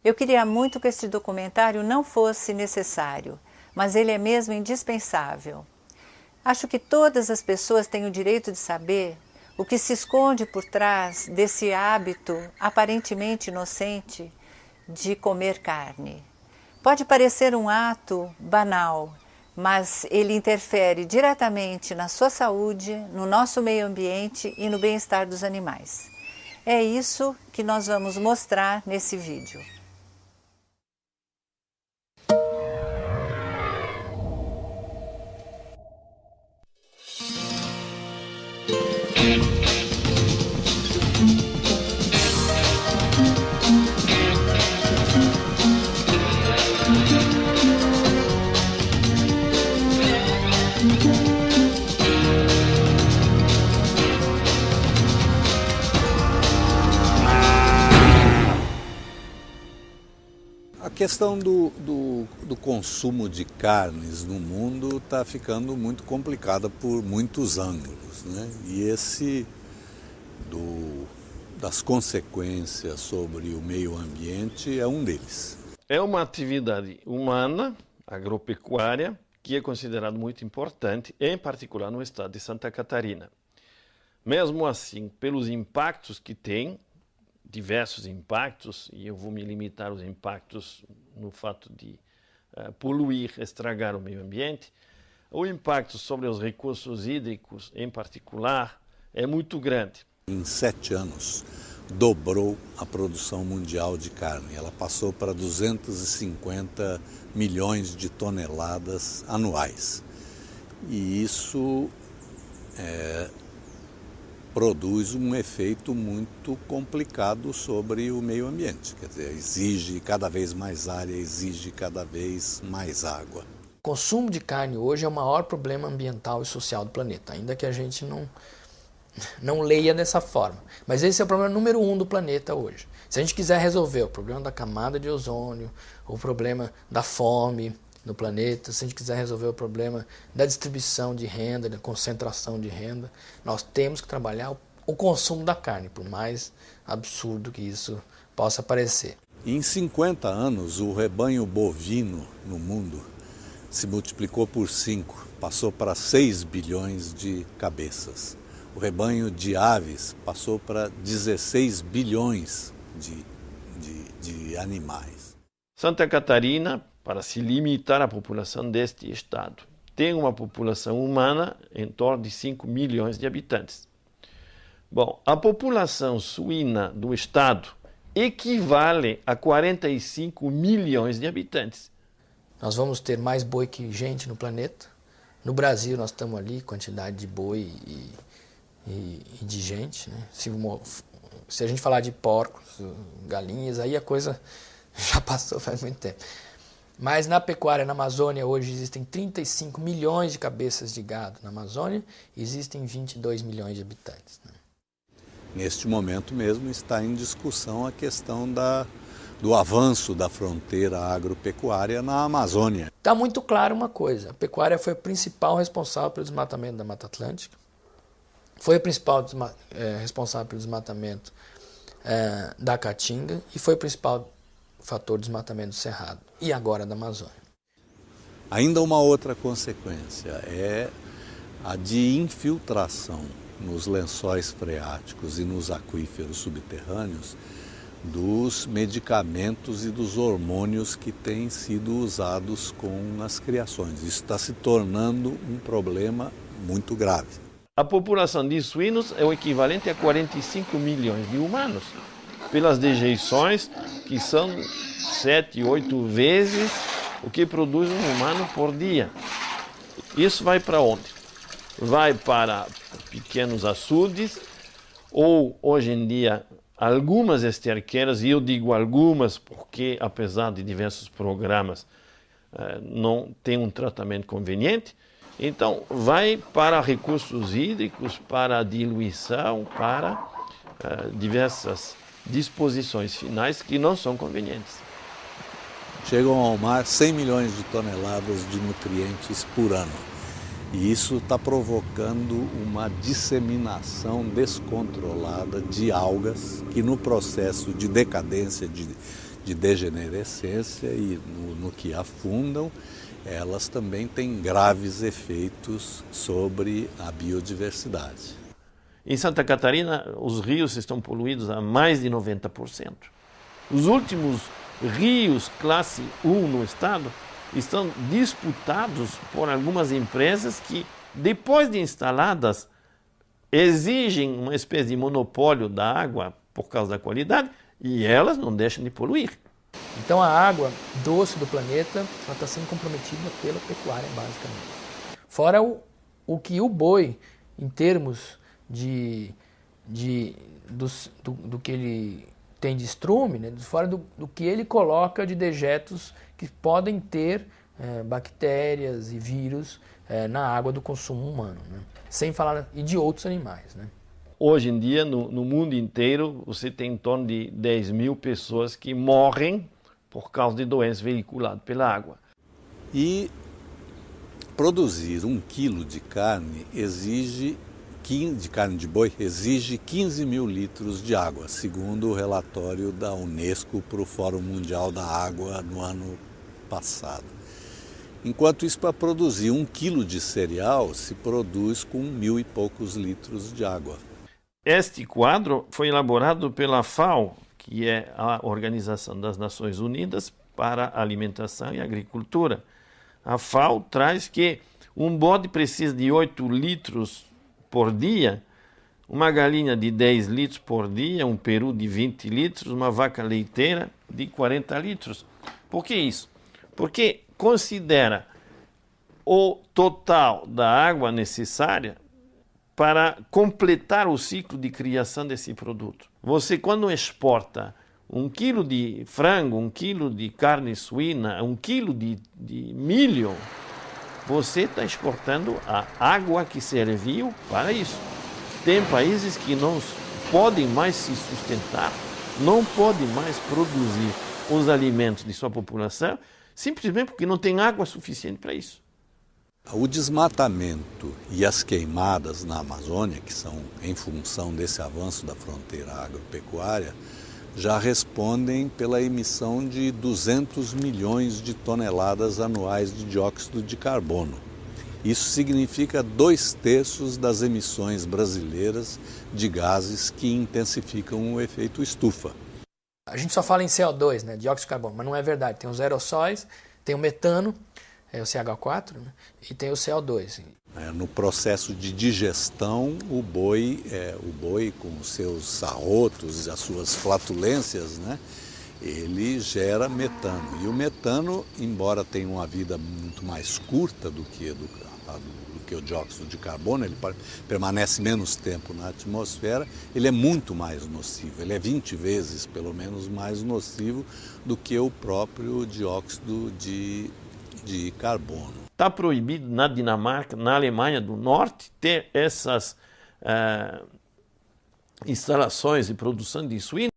Eu queria muito que este documentário não fosse necessário, mas ele é mesmo indispensável. Acho que todas as pessoas têm o direito de saber o que se esconde por trás desse hábito aparentemente inocente de comer carne. Pode parecer um ato banal, mas ele interfere diretamente na sua saúde, no nosso meio ambiente e no bem-estar dos animais. É isso que nós vamos mostrar nesse vídeo. A questão do consumo de carnes no mundo está ficando muito complicada por muitos ângulos, né? E esse das consequências sobre o meio ambiente é um deles. É uma atividade humana, agropecuária, que é considerada muito importante, em particular no estado de Santa Catarina. Mesmo assim, pelos impactos que tem, diversos impactos, e eu vou me limitar aos impactos no fato de poluir, estragar o meio ambiente, o impacto sobre os recursos hídricos, em particular, é muito grande. Em 7 anos, dobrou a produção mundial de carne. Ela passou para 250 milhões de toneladas anuais. E isso produz um efeito muito complicado sobre o meio ambiente. Quer dizer, exige cada vez mais área, exige cada vez mais água. O consumo de carne hoje é o maior problema ambiental e social do planeta, ainda que a gente não leia dessa forma. Mas esse é o problema número 1 do planeta hoje. Se a gente quiser resolver o problema da camada de ozônio, o problema da fome no planeta, se a gente quiser resolver o problema da distribuição de renda, da concentração de renda, nós temos que trabalhar o consumo da carne, por mais absurdo que isso possa parecer. Em 50 anos, o rebanho bovino no mundo se multiplicou por 5, passou para 6 bilhões de cabeças. O rebanho de aves passou para 16 bilhões de animais. Santa Catarina, para se limitar à população deste estado, tem uma população humana em torno de 5 milhões de habitantes. Bom, a população suína do estado equivale a 45 milhões de habitantes. Nós vamos ter mais boi que gente no planeta. No Brasil nós estamos ali, quantidade de boi e de gente, né? Se a gente falar de porcos, galinhas, aí a coisa já passou faz muito tempo. Mas na pecuária, na Amazônia, hoje existem 35 milhões de cabeças de gado. Na Amazônia existem 22 milhões de habitantes, né? Neste momento mesmo está em discussão a questão do avanço da fronteira agropecuária na Amazônia. Está muito claro uma coisa, a pecuária foi a principal responsável pelo desmatamento da Mata Atlântica, foi a principal responsável pelo desmatamento da Caatinga e foi o principal fator de desmatamento do Cerrado e agora da Amazônia. Ainda uma outra consequência é a de infiltração nos lençóis freáticos e nos aquíferos subterrâneos dos medicamentos e dos hormônios que têm sido usados nas criações. Isso está se tornando um problema muito grave. A população de suínos é o equivalente a 45 milhões de humanos, pelas dejeições que são 7, 8 vezes o que produz um humano por dia. Isso vai para onde? Vai para pequenos açudes ou, hoje em dia, algumas esterqueiras, e eu digo algumas porque, apesar de diversos programas, não tem um tratamento conveniente. Então, vai para recursos hídricos, para diluição, para diversas disposições finais que não são convenientes. Chegam ao mar 100 milhões de toneladas de nutrientes por ano. E isso está provocando uma disseminação descontrolada de algas que no processo de decadência, de degenerescência e no que afundam, elas também têm graves efeitos sobre a biodiversidade. Em Santa Catarina, os rios estão poluídos a mais de 90%. Os últimos rios classe 1 no estado estão disputados por algumas empresas que, depois de instaladas, exigem uma espécie de monopólio da água por causa da qualidade e elas não deixam de poluir. Então a água doce do planeta está sendo comprometida pela pecuária, basicamente. Fora o que o boi, em termos do que ele tem de estrume, né, fora do que ele coloca de dejetos que podem ter bactérias e vírus na água do consumo humano, né? Sem falar e de outros animais, né? Hoje em dia, no mundo inteiro, você tem em torno de 10 mil pessoas que morrem por causa de doenças veiculadas pela água. E produzir 1 quilo de carne de carne de boi exige 15 mil litros de água, segundo o relatório da Unesco para o Fórum Mundial da Água no ano passado. Enquanto isso, para produzir 1 quilo de cereal, se produz com 1.000 e poucos litros de água. Este quadro foi elaborado pela FAO, que é a Organização das Nações Unidas para a Alimentação e Agricultura. A FAO traz que um bode precisa de 8 litros por dia, uma galinha de 10 litros por dia, um peru de 20 litros, uma vaca leiteira de 40 litros. Por que isso? Porque considera o total da água necessária para completar o ciclo de criação desse produto. Você, quando exporta 1 quilo de frango, 1 quilo de carne suína, 1 quilo de milho, você está exportando a água que serviu para isso. Tem países que não podem mais se sustentar, não podem mais produzir os alimentos de sua população, simplesmente porque não tem água suficiente para isso. O desmatamento e as queimadas na Amazônia, que são em função desse avanço da fronteira agropecuária, já respondem pela emissão de 200 milhões de toneladas anuais de dióxido de carbono. Isso significa 2/3 das emissões brasileiras de gases que intensificam o efeito estufa. A gente só fala em CO2, né, dióxido de carbono, mas não é verdade. Tem os aerossóis, tem o metano, o CH4, né, e tem o CO2. No processo de digestão, o boi com os seus arrotos e as suas flatulências, né, ele gera metano. E o metano, embora tenha uma vida muito mais curta do que o dióxido de carbono, ele permanece menos tempo na atmosfera, ele é muito mais nocivo. Ele é 20 vezes, pelo menos, mais nocivo do que o próprio dióxido de carbono. Está proibido na Dinamarca, na Alemanha do Norte, ter essas instalações de produção de suíno.